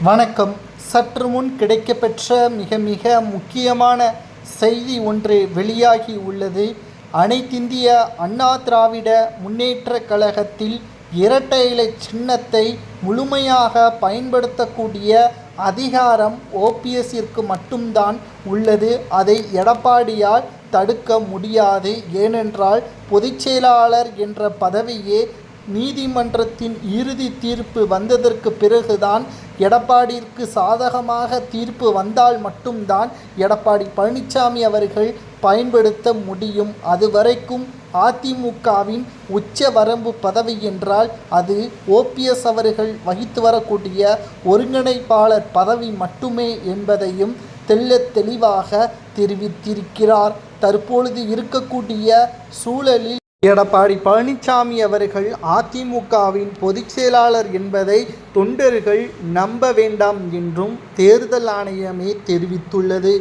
வணக்கம். சற்று முன் கிடைக்கப்பெற்ற மிக முக்கியமான செய்தி ஒன்று வெளியாகி உள்ளது. அனைத்திந்திய அண்ணா திராவிட முன்னேற்றக் கழகத்தில் இரட்டை இலை சின்னத்தை முழுமையாக பயன்படுத்தக்கூடிய அதிகாரம் ஓபிஎஸ்ஸிற்கு மட்டும்தான் உள்ளது. அதை எடப்பாடியால் தடுக்க முடியாது. ஏனென்றால் பொதுச்செயலாளர் என்ற பதவியே நீதிமன்றத்தின் இறுதி தீர்ப்பு வந்ததற்கு பிறகுதான் எடப்பாடிக்கு சாதகமாக தீர்ப்பு வந்தால் மட்டும்தான் எடப்பாடி பழனிசாமி அவர்கள் பயன்படுத்த முடியும். அதுவரைக்கும் அதிமுகவின் உச்ச வரம்பு பதவி என்றால் அது ஓபிஎஸ் அவர்கள் வகித்து வரக்கூடிய ஒருங்கிணைப்பாளர் பதவி மட்டுமே என்பதையும் தெளிவாக தெரிவித்திருக்கிறார். தற்பொழுது இருக்கக்கூடிய சூழலில் எடப்பாடி பழனிசாமி அவர்கள் அதிமுகவின் பொதுச் செயலாளர் என்பதை தொண்டர்கள் நம்ப வேண்டாம் என்றும் தேர்தல் ஆணையமே தெரிவித்துள்ளது.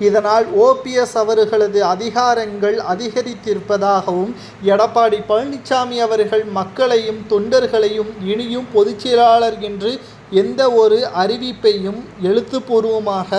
இதனால் ஓபிஎஸ் அவர்களது அதிகாரங்கள் அதிகரித்திருப்பதாகவும் எடப்பாடி பழனிசாமி அவர்கள் மக்களையும் தொண்டர்களையும் இனியும் பொதுச் செயலாளர் என்று எந்த ஒரு அறிவிப்பையும் எழுத்துப்பூர்வமாக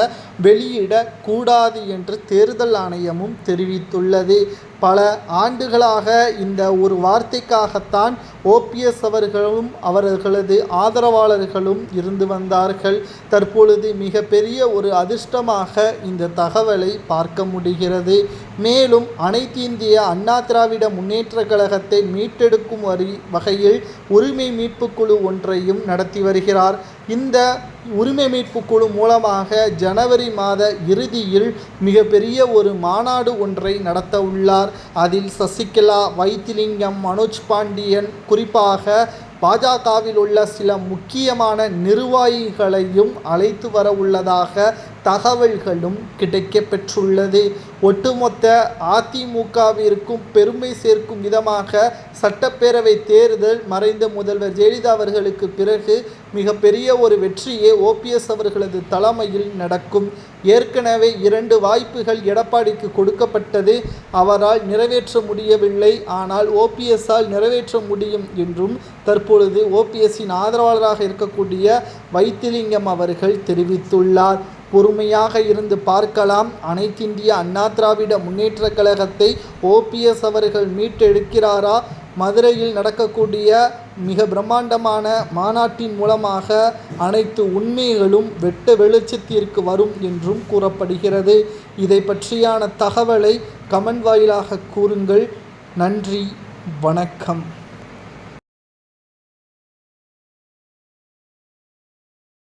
வெளியிடக்கூடாது என்று தேர்தல் ஆணையமும் தெரிவித்துள்ளது. பல ஆண்டுகளாக இந்த ஒரு வார்த்தைக்காகத்தான் ஓபிஎஸ் அவர்களும் அவர்களது ஆதரவாளர்களும் இருந்து வந்தார்கள். தற்பொழுது மிகப்பெரிய ஒரு அதிர்ஷ்டமாக இந்த தகவலை பார்க்க முடிகிறது. மேலும் அனைத்து இந்திய அண்ணா திராவிட முன்னேற்றக் கழகத்தை மீட்டெடுக்கும் வகையில் உரிமை மீட்பு குழு ஒன்றையும் நடத்தி வருகிறார். இந்த உரிமை மீட்பு குழு மூலமாக ஜனவரி மாத இறுதியில் மிகப்பெரிய ஒரு மாநாடு ஒன்றை நடத்த உள்ளார். அதில் சசிகலா, வைத்திலிங்கம், மனோஜ் பாண்டியன், குறிப்பாக பாஜகவில் உள்ள சில முக்கியமான நிர்வாகிகளையும் அழைத்து வர உள்ளதாக தகவல்களும் கிடைக்கப்பெற்றுள்ளது. ஒட்டுமொத்த அதிமுகவிற்கும் பெருமை சேர்க்கும் விதமாக சட்டப்பேரவை தேர்தல் மறைந்த முதல்வர் ஜெயலலிதா அவர்களுக்கு பிறகு மிகப்பெரிய ஒரு வெற்றியே ஓபிஎஸ் அவர்களது தலைமையில் நடக்கும். ஏற்கனவே 2 வாய்ப்புகள் எடப்பாடிக்கு கொடுக்கப்பட்டது. அவரால் நிறைவேற்ற முடியவில்லை. ஆனால் ஓபிஎஸ்ஸால் நிறைவேற்ற முடியும் என்றும் தற்பொழுது ஓபிஎஸ்ஸின் ஆதரவாளராக இருக்கக்கூடிய வைத்திலிங்கம் அவர்கள் தெரிவித்துள்ளார். பொறுமையாக இருந்து பார்க்கலாம். அனைத்திந்திய அண்ணா திராவிட முன்னேற்றக் கழகத்தை ஓபிஎஸ் அவர்கள் மீட்டெடுக்கிறாரா? மதுரையில் நடக்கக்கூடிய மிக பிரம்மாண்டமான மாநாட்டின் மூலமாக அனைத்து உண்மைகளும் வெட்ட வெளிச்சத்திற்கு வரும் என்றும் கூறப்படுகிறது. இதை பற்றியான தகவலை கமெண்ட் வாயிலாக கூறுங்கள். நன்றி, வணக்கம்.